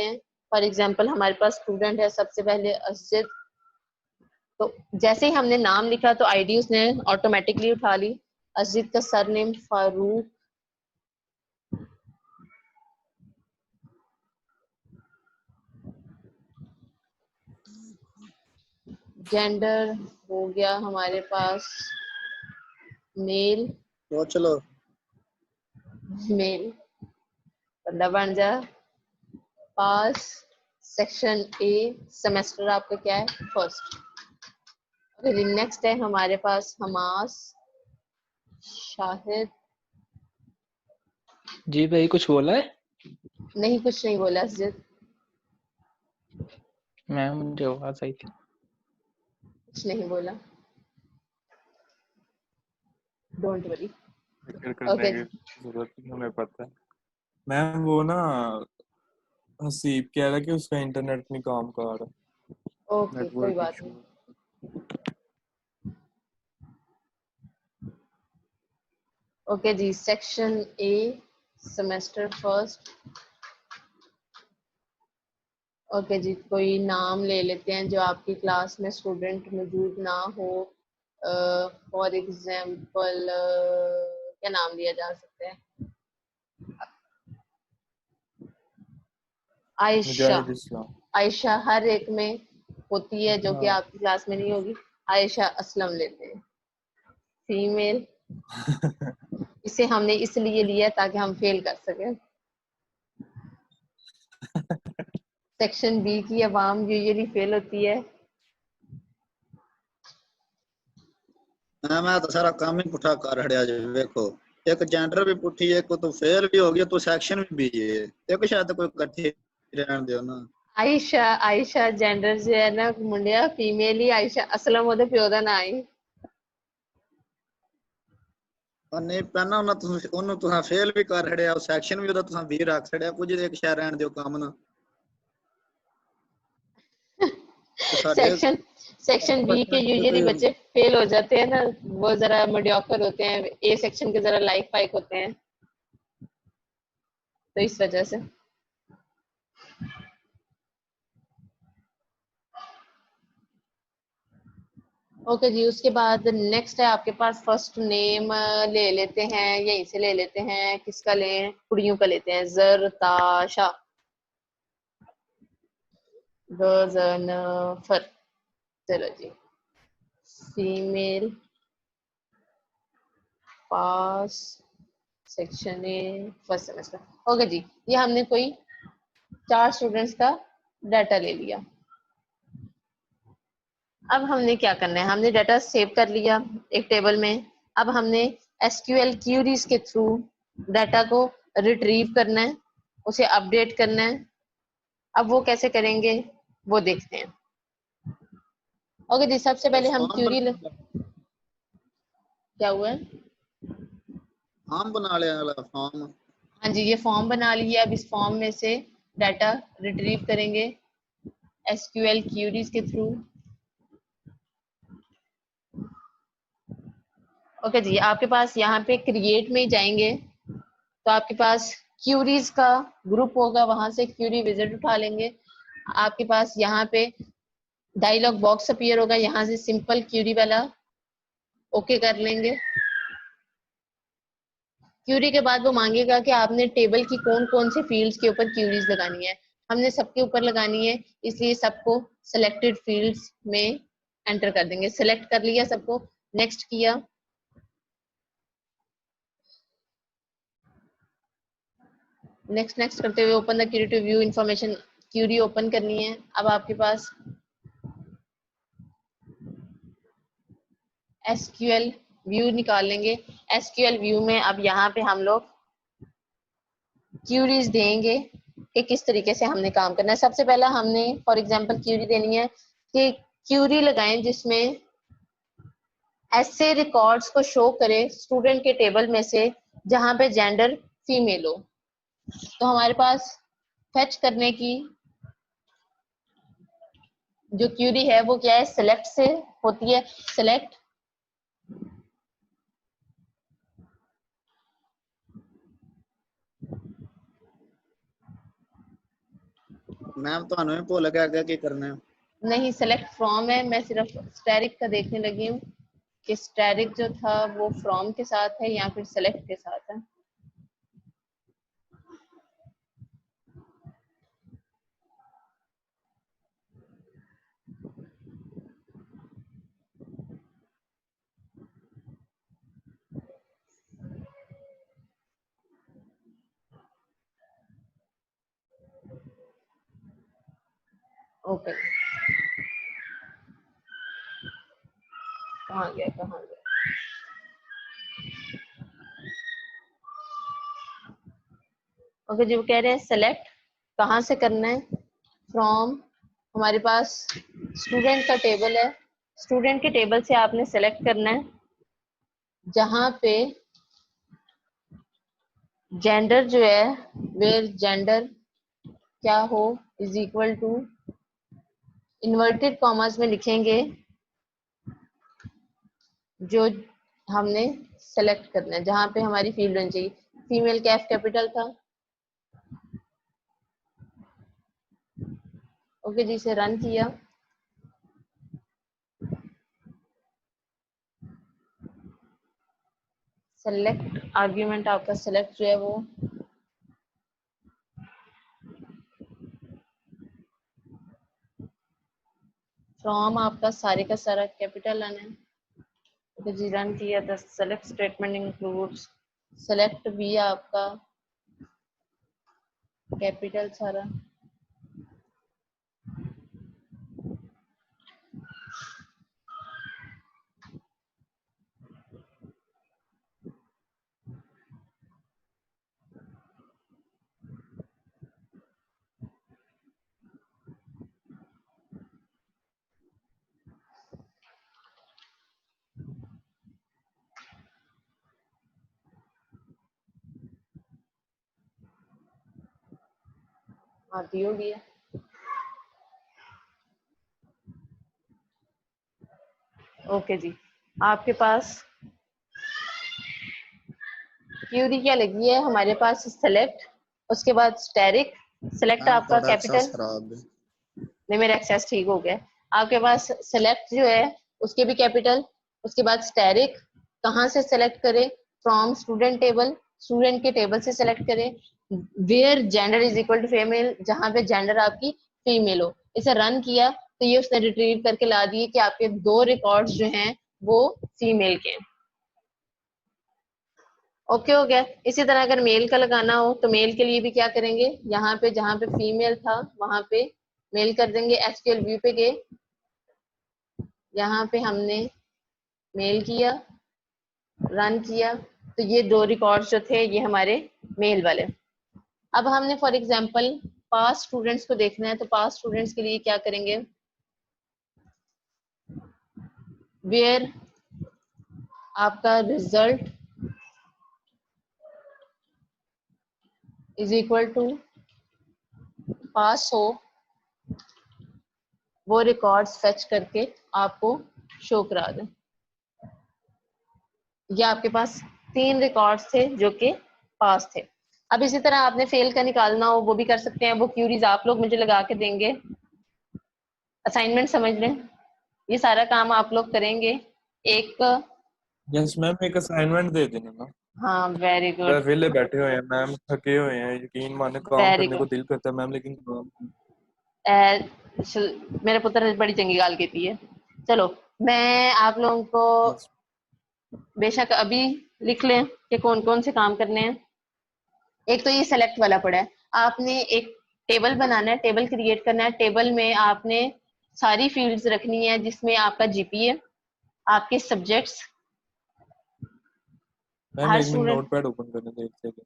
हैं। For example हमारे पास student है, सबसे पहले असजिद, तो जैसे ही हमने नाम लिखा तो आईडी उसने ऑटोमेटिकली उठा ली। असजिद का सरनेम फारूक, जेंडर हो गया हमारे पास मेल, तो चलो मेल बंदा बन जा। पास सेक्शन ए, सेमेस्टर आपका क्या है, फर्स्ट। फिर नेक्स्ट है हमारे पास हमास, शाहिद, जी भाई कुछ बोला है? नहीं कुछ नहीं बोला असजिद, मैम मुझे आवाज आई थी। कुछ नहीं बोला, डोंट वरी। फिक्र करने ओके की जरूरत नहीं, हमें पता है। मैम वो ना हसीब कह रहा है कि उसका इंटरनेट नहीं काम कर रहा, ओके, कोई नेटवर्क बात इशू। नहीं। ओके जी, section A, semester first. Okay जी, कोई नाम ले लेते हैं जो आपकी क्लास में स्टूडेंट मौजूद ना हो। फॉर एग्जाम्पल क्या नाम लिया जा सकता है, आयशा। मुजाहिद इस्लाम। आयशा हर एक में होती है जो कि हाँ। आपकी क्लास में नहीं होगी। आयशा असलम लेते हैं, फीमेल। इसे हमने इसलिए लिया ताकि हम फेल कर सकें। सेक्शन बी की अवाम यूजुअली फेल होती है। मैं तो सारा काम ही पुठा कर हड़िया जी। देखो एक जेंडर भी पुठी है, को तो फेल भी हो गया, तो सेक्शन भी है, एक शायद कोई इकट्ठे रहने दो ना। आयशा, आयशा जेंडर जो है ना मुंडिया फीमेल ही, आयशा असलम ਉਹਦੇ ਪਿਓ ਦਾ ਨਾਂ ਹੈ। और नहीं पहना उन्होंने तुसा फेल भी कर हड़िया, सेक्शन भी ਉਹਦਾ तुसा भी रख छड़िया, कुछ एक शहर रहने दियो काम ना। तो साडे सेक्शन सेक्शन बी के यूजुअली बच्चे फेल हो जाते हैं ना, वो जरा मीडियोकर होते हैं, ए सेक्शन के जरा लाइक फाइक होते हैं, तो इस वजह से। ओके जी, उसके बाद नेक्स्ट है आपके पास फर्स्ट नेम ले लेते हैं, यहीं से ले लेते हैं, किसका लें, कुड़ियों का लेते हैं, जरताशा, गजनफर। चलो जी, female, pass section A, first semester. Okay जी, ये हमने कोई 4 स्टूडेंट्स का डाटा ले लिया। अब हमने क्या करना है, हमने डाटा सेव कर लिया एक टेबल में। अब हमने एसक्यूएल क्यूरीज के थ्रू डाटा को रिट्रीव करना है, उसे अपडेट करना है। अब वो कैसे करेंगे वो देखते हैं। ओके जी, सबसे पहले हम क्या हुआ है, फॉर्म बना लिया वाला फॉर्म। हाँ जी, ये फॉर्म बना लिया। अब इस फॉर्म में से डाटा रिट्रीव करेंगे एसक्यूएल क्यूरीज के थ्रू। ओके जी, आपके पास यहाँ पे क्रिएट में ही जाएंगे तो आपके पास क्यूरीज का ग्रुप होगा, वहां से क्यूरी विजिट उठा लेंगे। आपके पास यहाँ पे डायलॉग बॉक्स अपीयर होगा, यहाँ से सिंपल क्यूरी वाला ओके कर लेंगे। क्यूरी के बाद वो मांगेगा कि आपने टेबल की कौन कौन से फील्ड्स के ऊपर क्यूरीज लगानी है। हमने सबके ऊपर लगानी है, इसलिए सबको सिलेक्टेड फील्ड्स में एंटर कर देंगे। सिलेक्ट कर लिया सबको, नेक्स्ट किया। नेक्स्ट नेक्स्ट करते हुए open the query to view information, query open करनी है। अब आपके पास एसक्यूएल व्यू निकाल लेंगे। एसक्यूएल व्यू में अब यहाँ पे हम लोग क्यूरीज देंगे कि किस तरीके से हमने काम करना है। सबसे पहला हमने फॉर एग्जांपल क्यूरी देनी है कि क्यूरी लगाएं जिसमें ऐसे रिकॉर्ड्स को शो करे स्टूडेंट के टेबल में से जहां पे जेंडर फीमेल हो। तो हमारे पास फेच करने की जो क्यूरी है वो क्या है, सिलेक्ट से होती है। सिलेक्ट मैम ਤੁਹਾਨੂੰ ਵੀ ਭੁੱਲ ਗਿਆ ਅੱਗੇ ਕੀ ਕਰਨਾ ਹੈ। नहीं, सेलेक्ट फ्रॉम है, मैं सिर्फ स्टैरिक का देखने लगी हूँ कि स्टैरिक जो था वो फ्रॉम के साथ है या फिर सेलेक्ट के साथ है। ओके, कहाँ गया कहाँ गया। ओके जी, वो कह रहे हैं सेलेक्ट कहाँ से करना है, फ्रॉम। हमारे पास स्टूडेंट का टेबल है, स्टूडेंट के टेबल से आपने सेलेक्ट करना है जहाँ पे जेंडर जो है, वेयर जेंडर क्या हो is equal to, inverted commas में लिखेंगे जो हमने सेलेक्ट करना है, जहाँ पे हमारी फील्ड होनी चाहिए। फीमेल का F कैपिटल था। ओके जी, इसे रन किया। सेलेक्ट आर्ग्यूमेंट आपका सेलेक्ट जो है वो फ्रॉम आपका सारे का सारा कैपिटल आना है। ओके जी, रन किया। The select statement includes, select भी आपका कैपिटल सारा। आती हो गया। ओके जी, आपके पास क्यूरी क्या लगी है हमारे पास, सेलेक्ट, उसके बाद स्टैरिक। सेलेक्ट मैम आपका ਤੁਹਾਡਾ कैपिटल, एक्सेस खराब है। नहीं मेरा एक्सेस ठीक हो गया। आपके पास सेलेक्ट जो है उसके भी कैपिटल, उसके बाद स्टैरिक, कहाँ से सेलेक्ट करें, फ्रॉम स्टूडेंट टेबल, स्टूडेंट के टेबल से सेलेक्ट करें। Where gender is equal to female, जहाँ पे जेंडर आपकी फीमेल हो। इसे रन किया तो ये उसने रिट्रीव करके ला दिए कि आपके 2 रिकॉर्ड्स जो हैं वो फीमेल के हैं। ओके हो गया। इसी तरह अगर मेल का लगाना हो तो मेल के लिए भी क्या करेंगे, यहाँ पे जहाँ पे फीमेल था वहां पे मेल कर देंगे। एसक्यूएल व्यू पे गए, यहाँ पे हमने मेल किया, रन किया, तो ये 2 रिकॉर्ड्स जो थे ये हमारे मेल वाले। अब हमने फॉर एग्जांपल पास स्टूडेंट्स को देखना है, तो पास स्टूडेंट्स के लिए क्या करेंगे, वेयर आपका रिजल्ट इज इक्वल टू पास हो, वो रिकॉर्ड्स फेच करके आपको शो करा दें। ये आपके पास 3 रिकॉर्ड्स थे जो कि पास थे। अब इसी तरह आपने फेल का निकालना हो वो भी कर सकते हैं, वो क्यूरीज आप लोग मुझे लगा के देंगे। असाइनमेंट समझ लें, ये सारा काम आप लोग करेंगे। एक, यस मैम, एक असाइनमेंट दे देना ना। हाँ वेरी गुड, वेले बैठे हुए हैं मैम, थके हुए हैं, यकीन माने काम वेरी करने को गुड। दिल करता है मैम, लेकिन काम मेरे पुत्र बड़ी चंगी गाल कहती है। चलो मैं आप लोगों को यस बेशक अभी लिख लें कि कौन कौन से काम करने हैं। एक तो ये सेलेक्ट वाला पड़ा है, आपने एक टेबल बनाना है, टेबल क्रिएट करना है। टेबल में आपने सारी फील्ड्स रखनी है जिसमें आपका जीपीए, आपके सब्जेक्ट्स, मैम, हर एक मिनट स्टूडेंट। नोटपैड ओपन करने दे, एक second.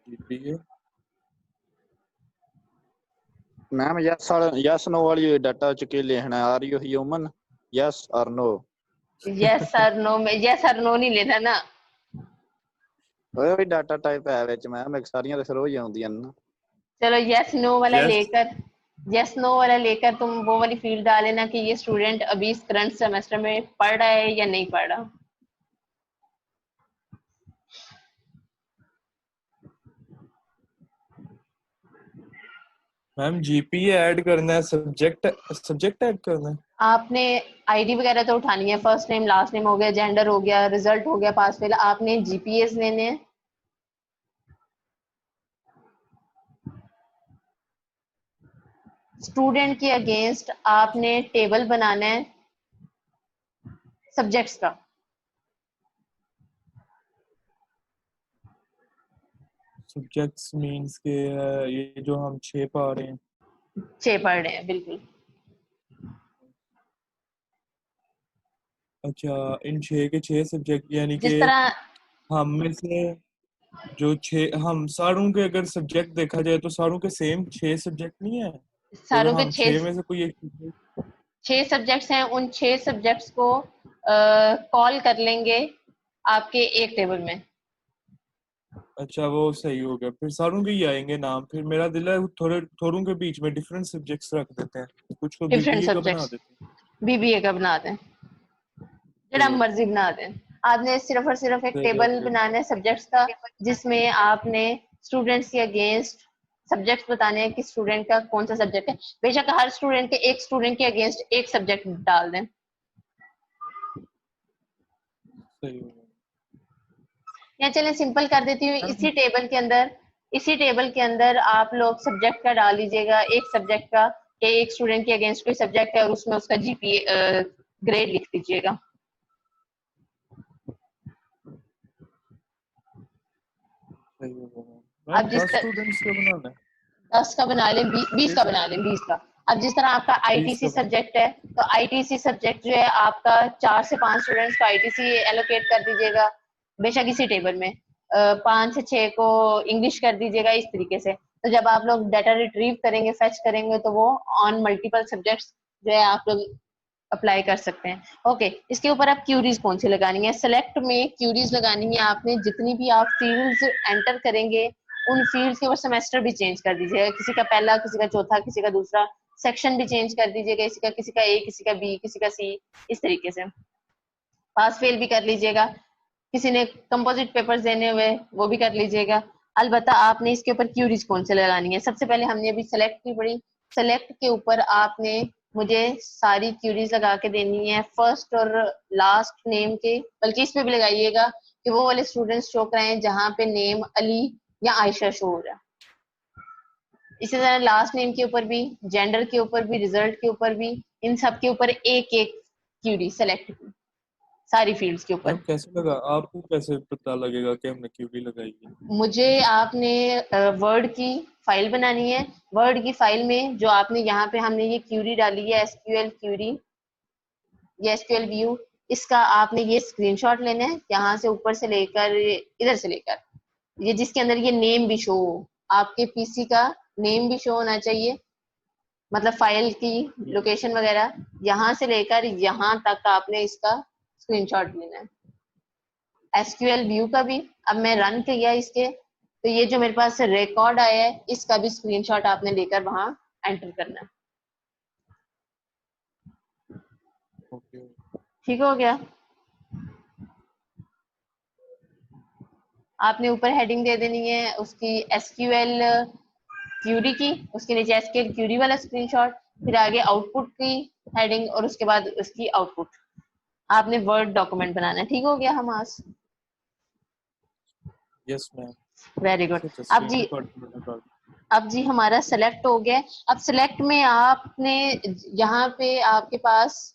GPA ma'am yes no वाली डाटा च के लिखना है, आर यू ह्यूमन, यस और नो। यस सर नो में यस सर नो नहीं लेना ना। ओए भी डाटा टाइप है ਵਿੱਚ मैम, एक सारियां तो रोज आਉਂਦੀਆਂ ਨੇ ना। चलो यस नो वाला यस लेकर, यस नो वाला लेकर तुम वो वाली फील्ड डाल लेना कि ये स्टूडेंट अभी इस करंट सेमेस्टर में पढ़ रहा है या नहीं पढ़ रहा। मैम जीपीए ऐड करना है, सब्जेक्ट ऐड करना है। आपने आईडी वगैरह तो उठानी है, फर्स्ट नेम लास्ट नेम हो गया, जेंडर हो गया, रिजल्ट हो गया, पास फेल, आपने जीपीएस लेने हैं। स्टूडेंट के अगेंस्ट आपने टेबल बनाना है सब्जेक्ट्स का। सब्जेक्ट्स मींस के ये जो हम 6 पा रहे हैं। 6 पढ़ रहे हैं बिल्कुल। अच्छा, इन 6 के 6 सब्जेक्ट, यानी कि जिस तरह हम में से जो 6, हम सारों के अगर सब्जेक्ट देखा जाए तो सारों के सेम 6 सब्जेक्ट नहीं है, मतलब सारों के हम 6 में से कोई एक subject- 6 सब्जेक्ट्स हैं, उन 6 सब्जेक्ट्स को कॉल कर लेंगे आपके एक टेबल में। अच्छा वो सही हो गया, फिर सारों के ही आएंगे नाम। फिर मेरा दिल है थोड़े थोड़ों के बीच में डिफरेंट सब्जेक्ट्स रख देते हैं, कुछ को डिफरेंट बीबीए का बना सब्जेक्ट्स देते हैं। बीबीए का बना दें, जरा तो मर्जी बना दें। आपने सिर्फ और सिर्फ एक सही टेबल है। बनाना है सब्जेक्ट्स का, जिसमें आपने स्टूडेंट्स के अगेंस्ट सब्जेक्ट्स बताने हैं कि स्टूडेंट का कौन सा सब्जेक्ट है। बेशक हर स्टूडेंट के एक स्टूडेंट के अगेंस्ट एक सब्जेक्ट डाल दें। सही हो गया। या चलें सिंपल कर देती हूँ, मैम इसी टेबल के अंदर आप लोग सब्जेक्ट का डाल लीजिएगा, एक सब्जेक्ट का, कि एक स्टूडेंट के अगेंस्ट कोई सब्जेक्ट है और उसमें उसका जीपीए ग्रेड लिख दीजिएगा। सही हो गया मैम। अब जिस 10 स्टूडेंट्स का बनाना है, 10 का बना लें, 20 का बना लें, 20 का। अब जिस तरह आपका 20 आईटीसी का बना। सब्जेक्ट है, तो आईटीसी सब्जेक्ट जो है आपका 4 से 5 स्टूडेंट्स को आईटीसी एलोकेट कर दीजिएगा, बेशक इसी टेबल में। 5 से 6 को इंग्लिश कर दीजिएगा, इस तरीके से। तो जब आप लोग डाटा रिट्रीव करेंगे, फेच करेंगे, तो वो ऑन मल्टीपल सब्जेक्ट्स जो है आप लोग अप्लाई कर सकते हैं। ओके, इसके ऊपर आप क्यूरीज कौन सी लगानी है? सेलेक्ट में क्यूरीज लगानी है आपने। जितनी भी आप फील्ड्स एंटर करेंगे, उन फील्ड्स के ऊपर सेमेस्टर भी चेंज कर दीजिएगा, किसी का पहला, किसी का चौथा, किसी का दूसरा। सेक्शन भी चेंज कर दीजिएगा, किसी का ए, किसी का बी, किसी का सी, इस तरीके से। पास फेल भी कर लीजिएगा, किसी ने कंपोजिट पेपर्स देने हुए वो भी कर लीजिएगा। अलबत्ता आपने इसके ऊपर क्यूरीज कौन से लगानी है, सबसे पहले हमने अभी सेलेक्ट की पड़ी। सेलेक्ट के ऊपर आपने मुझे सारी क्यूरीज लगा के देनी है, फर्स्ट और लास्ट नेम के, बल्कि इसमें भी लगाइएगा कि वो वाले स्टूडेंट्स शो कराएं जहाँ पे नेम अली या आयशा शो हो रहा है। इसी तरह लास्ट नेम के ऊपर भी, जेंडर के ऊपर भी, रिजल्ट के ऊपर भी, इन सब के ऊपर एक एक क्यूरी सेलेक्ट की, सारी फील्ड्स के ऊपर। मैम कैसे लगा आपको, कैसे पता लगेगा कि हमने क्यूबी लगाई है? मुझे आपने वर्ड की फाइल बनानी है। वर्ड की फाइल में जो आपने यहाँ पे हमने ये क्यूरी डाली है, एसक्यूएल क्यूरी, ये एसक्यूएल व्यू, इसका आपने ये स्क्रीनशॉट लेना है, यहाँ से ऊपर से लेकर इधर से लेकर ये, जिसके अंदर ये नेम भी शो हो, आपके पीसी का नेम भी शो होना चाहिए, मतलब फाइल की लोकेशन वगैरह, यहाँ से लेकर यहाँ तक आपने इसका स्क्रीनशॉट लेना है। एसक्यूएल व्यू का भी, अब मैं रन किया इसके, तो ये जो मेरे पास रिकॉर्ड आया है, इसका भी स्क्रीनशॉट आपने लेकर वहां एंटर करना है। ओके। ठीक हो गया? आपने ऊपर हेडिंग दे देनी है उसकी एसक्यूएल क्यूरी की, उसके नीचे एसक्यूएल क्यूरी वाला स्क्रीनशॉट, फिर आगे आउटपुट की हेडिंग और उसके बाद उसकी आउटपुट। आपने वर्ड डॉक्यूमेंट बनाना है। ठीक हो गया Hamas? Yes ma'am. Very good. अच्छा अब स्क्रीन जी, रिकॉर्ड करना कर। अब जी हमारा सेलेक्ट हो गया। अब सेलेक्ट में आपने, यहाँ पे आपके पास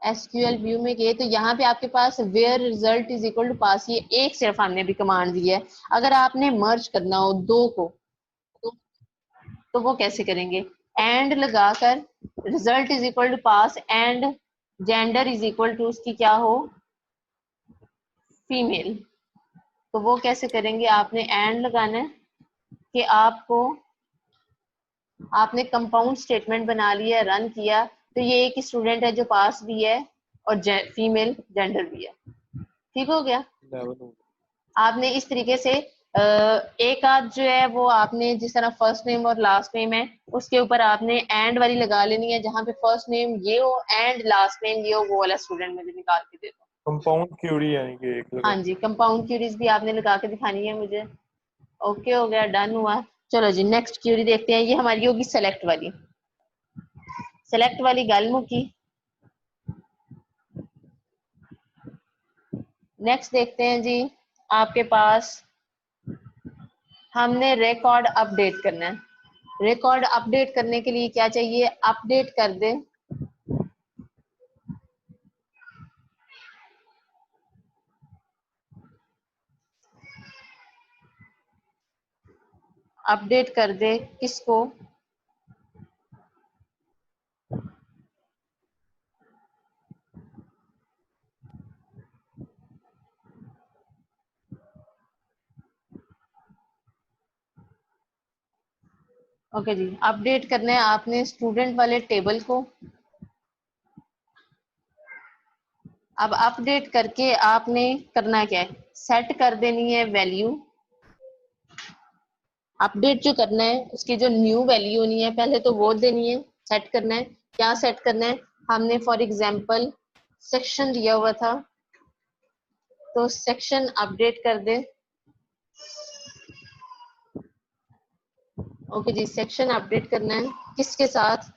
एसक्यूएल व्यू में गए तो यहाँ पे आपके पास where result is equal to pass, ये एक सिर्फ हमने भी कमांड दी है। अगर आपने मर्ज करना हो दो को, तो वो कैसे करेंगे? एंड लगाकर result is equal to pass and gender is equal to उसकी क्या हो, फीमेल। तो वो कैसे करेंगे? आपने एंड लगाना है कि आपने कंपाउंड स्टेटमेंट बना लिया, रन किया, तो ये एक स्टूडेंट है जो पास भी है और फीमेल जेंडर भी है। ठीक हो गया? लेवल हो आपने इस तरीके से एक आध जो है वो आपने जिस तरह फर्स्ट नेम और लास्ट नेम है, उसके ऊपर आपने एंड वाली लगा लेनी है, जहाँ पे फर्स्ट नेम ये हो एंड लास्ट नेम ये हो, वो वाला स्टूडेंट मुझे निकाल के दे दो। कंपाउंड क्यूरी यानी कि एक हाँ लगा। जी, कंपाउंड क्यूरीज भी आपने लगा के दिखानी है मुझे। ओके हो गया, डन हुआ। चलो जी नेक्स्ट क्यूरी देखते हैं, ये हमारी होगी सेलेक्ट वाली। सेलेक्ट वाली गल मुकी। नेक्स्ट देखते हैं जी, आपके पास हमने रिकॉर्ड अपडेट करना है। रिकॉर्ड अपडेट करने के लिए क्या चाहिए, अपडेट कर दे अपडेट कर दे किसको, ओके जी अपडेट करना है आपने स्टूडेंट वाले टेबल को। अब अपडेट करके आपने करना क्या है, सेट कर देनी है वैल्यू। अपडेट जो करना है उसकी जो न्यू वैल्यू होनी है पहले तो वो देनी है, सेट करना है। क्या सेट करना है, हमने फॉर एग्जांपल सेक्शन दिया हुआ था तो सेक्शन अपडेट कर दे। ओके जी सेक्शन अपडेट करना है किसके साथ,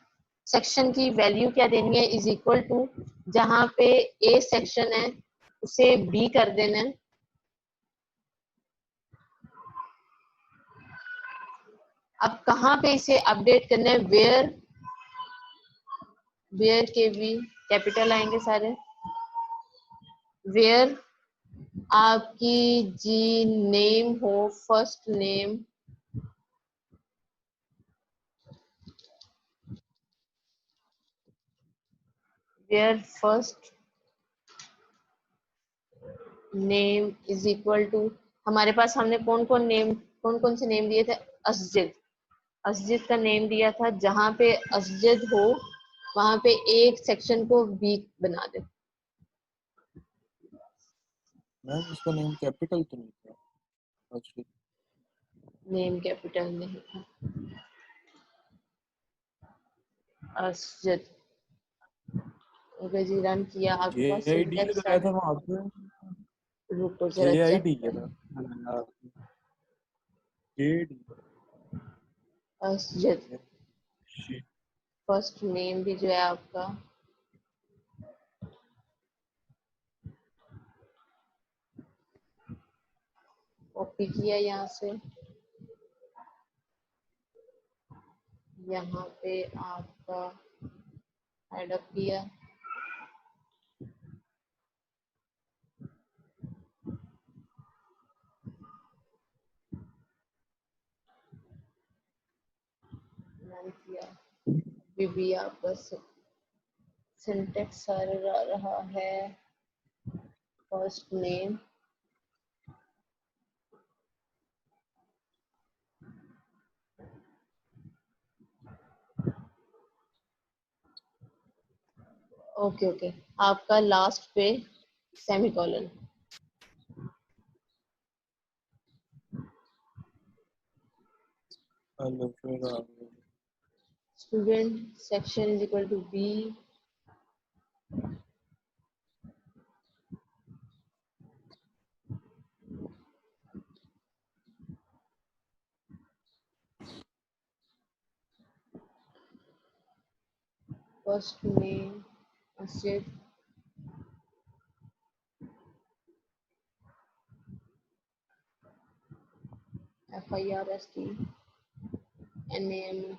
सेक्शन की वैल्यू क्या देनी है, इज इक्वल टू जहां पे ए सेक्शन है उसे बी कर देना है। अब कहाँ पे इसे अपडेट करना है, वेयर के भी कैपिटल आएंगे सारे, वेयर आपकी जी नेम हो, first name, where first name is equal to, हमारे पास हमने कौन कौन से नेम दिए थे, असजिद, असजिद का नेम दिया था, जहां पे असजिद हो वहां पे एक सेक्शन को वीक बना दे। मैम इसका नेम कैपिटल तो नहीं था? अच्छा नेम कैपिटल नहीं था, असजिद। ओके जी रन किया, आपके पास JID सिंटेक्स आ लगाया था रहा वहां पे, है, रुको जरा चेक JID कर। था JD। असजिद फर्स्ट नेम भी जो है आपका कॉपी किया यहाँ से, यहाँ पे आपका ऐड अप किया, रन किया, भी आपका सिंटेक्स आ रहा है, फर्स्ट नेम ओके ओके, आपका लास्ट पे सेमीकोलन, हेलो फिर आ गए। Student section is equal to B, first name Asjid, FIRST NAME